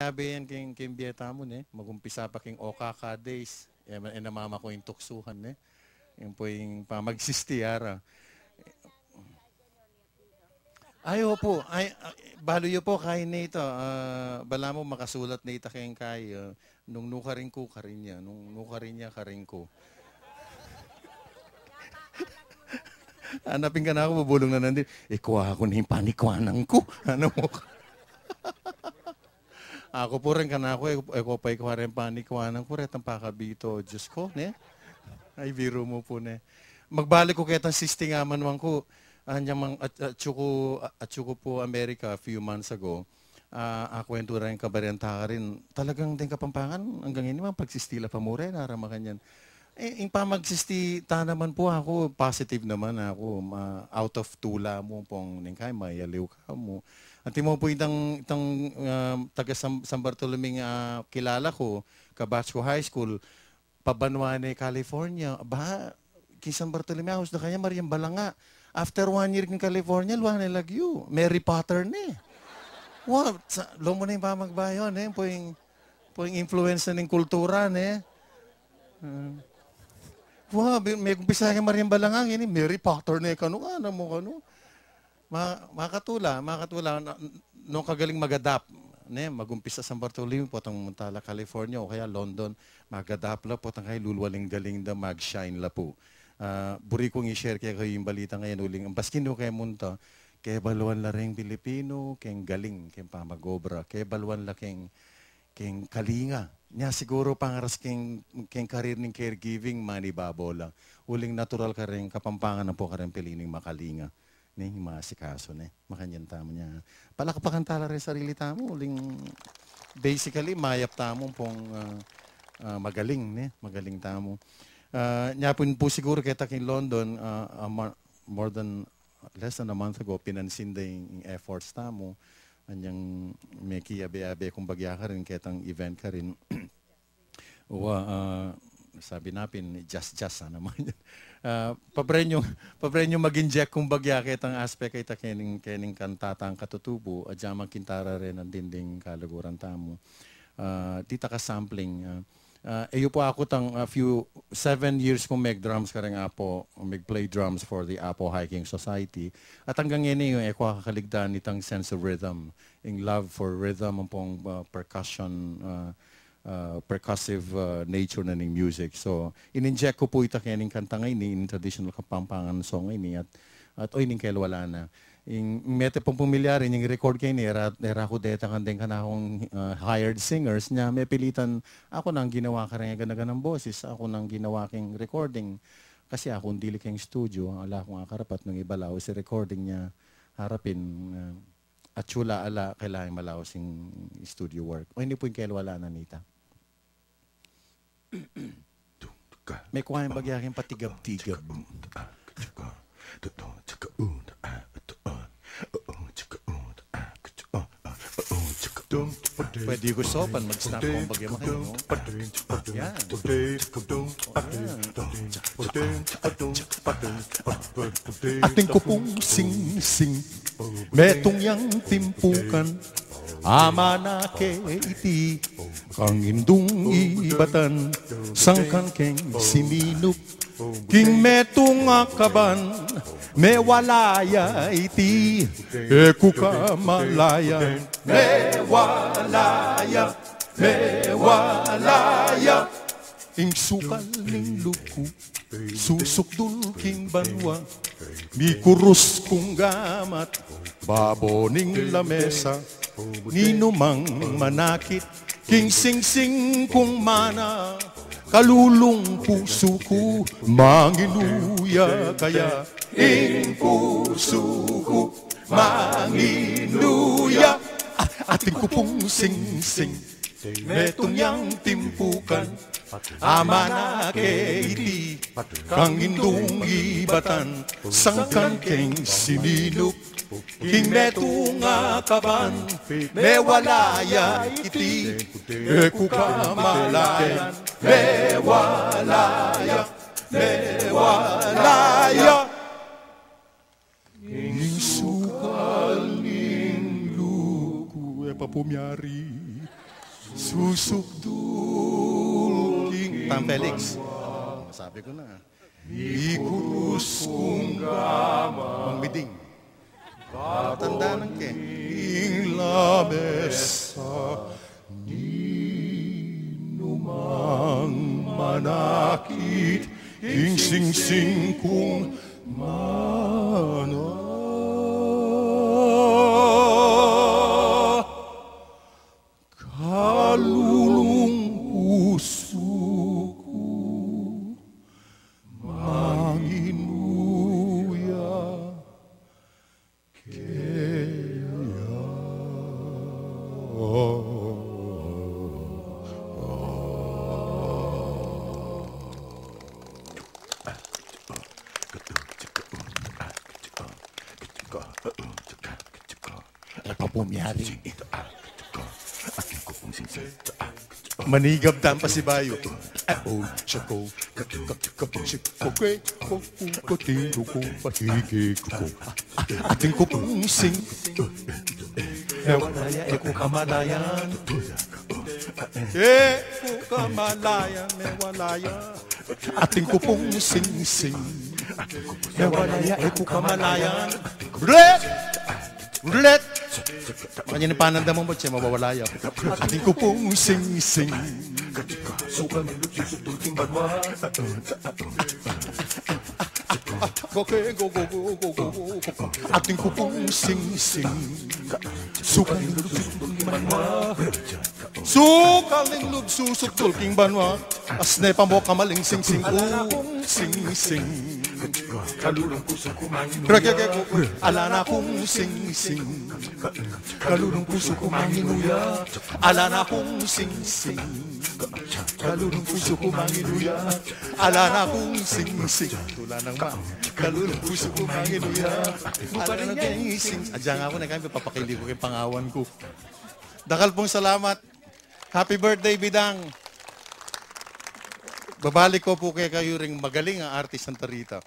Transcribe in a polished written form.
Sabi yan king biyeta mo, ne? Magumpisa pa king Okaka days. Namama ko yung tuksuhan, ne? Yung po yung pamagsistiyara. Ay, opo. Balo yo po kay nito. Bala mo makasulat na ita kayong kay. Nung nuka rin ko, karin niya. Nung nuka rin niya, karin ko. Hanapin ka na ako, bubulong na nandun. Kuha ako na yung panikwanan ko. Ano mo? Ako po rin kanako, ako pa ikuha rin panikwanan ko, retang pakabito. Diyos ko, ne? Ay, biro mo po, ne? Magbalik ko ketang sistingaman man ko. Atsuko po America a few months ago. Ako yung tura yung kabarenta ka rin. Talagang din kapampangan, hanggang ini man, pagsistila pa mo rin, narama kanyan. Yung pamagsisti, naman po ako, positive naman ako. Out of tula mo pong ningkay, mayaliw ka mo. At mo po itang taga San Bartolome kilala ko, kabatch ko high school, Pabanwane, California. Kay San Bartolome House na kanya, Mariam Balanga. After 1 year in California, luwan na lagyo. Mary Potter ne. Wow, mo na yung pamagbayon, eh. Po yung influence na ng kultura, ne. Wow, may kumpisa kay Mariam Balanga, ini Mary Potter ne, kano. Makatula, nung kagaling mag-adapt, ne, magumpisa San Bartolome po, tang Montala, California, o kaya London, mag-adapt la po, tang kay lulwaling galing da, mag-shine la po. Buri kong i-share kaya kayo yung balita ngayon, uling, ang baskin no kaya munta, kaya baluan la rin Pilipino, kaya galing, kaya pamagobra, kaya baluan la kaya kalinga. Nya siguro pangaras kaya karir ng caregiving, manibabo lang. Uling natural ka rin, kapampangan na po ka rin pilining makalinga. Ne, masikaso ne, makanyan tamo niya. Palakapakan tala rin sarili tamo, uling basically mayap tamo pong magaling ne, magaling tamo. Nya po siguro kita kin London more than less than a month ago pinansin yung efforts tamo. Anyang may kiabe-abe kung bagya ka rin kitang event ka rin. Sabi natin, just naman yan. Paprenyo mag-inject kung bagya kitang aspect kita kening kantatang katutubo at dyan magkintara rin ang dinding kalaguran tamo. Tita ka sampling. Iyo po ako tang 7 years kong mag-drums ka rin apo, mag-play drums for the Apo Hiking Society. At hanggang ngayon yung kakaligdan nitang sense of rhythm, yung love for rhythm, ang pong percussive nature na ng music. So, in-inject ko po ita kaya ng kanta ngayon, in traditional kapampangan song ngayon, at ning kail wala na. Yung mete pong pumilyari, yung record kayo ni era ko deta kandeng ka na akong hired singers niya, may pilitan, ako nang ginawa ka rin ganagan ng boses, ako nang ginawa king recording. Kasi ako hindi kang studio, ala akong akarapat ng ibalaw si recording niya harapin. At chula ala, kailangan malaw sing studio work. O hindi po yung kail wala na nita. May kuha yung bagyaking patigab-tigab. Pwede ko sopan, mag-snap kong bagay makayo. Yan. Ating ko pong sing-sing, metong yang timpukan, ama na ke iti, kang indung ibatan, sangkan keng siminuk, king metong akaban, me walaya iti, kuka malaya, me walaya, ing sukal ning luku, susukdul king banwa, mi kurus kung gamat, baboning lamesa, ninumang manakit, king sing-sing kung mana, kalulong puso ko, manginuya kaya, ing puso ko, manginuya, ating ko pong sing-sing, metong yang timpukan, ama na keiti, kang indung ibatan, sangkan keng siniluk, king metong akaban, me walaya iti, kukamalayan, me walaya, ing sukal ning luku, papumyari, susukdul Tam Felix. Masabi ko na. Ikurus kong gamang miding. Tanda ng ke. Ing lamesa ninumang manakit ing sing-sing kong mana. Kalulong puso ko manginuya pumiyari. Manigab dan pa si Bayo. Oh, chako, ating ko pong sing. Ewalaya, eko kamalayan. Eko kamalayan, ewalaya. Ating ko pong sing-sing. Ewalaya, eko kamalayan. Red! Red! Kanya ni pananda mo ba siya mawawalaya? Ating ko pong sing-sing. Sukan nilog susukdul king banwa. Ating ko pong sing-sing. Sukan nilog susukdul king banwa. Sukan nilog susukdul king banwa. Asne pa mo kamaling sing-sing. Sing-sing. Kalulong puso ko manginuya. Ala na kong sing-sing. Kalulong puso ko manginuya. Ala na kong sing-sing. Kalulong puso ko manginuya. Ala na kong sing-sing. Tula ng ma. Kalulong puso ko manginuya. Ala na kong sing-sing. Adyan nga ako na kami papakili ko kay pangawan ko. Dakal pong salamat. Happy birthday, Bidang. Babalik ko po kay kayo ring magaling ang artist ng Tarita.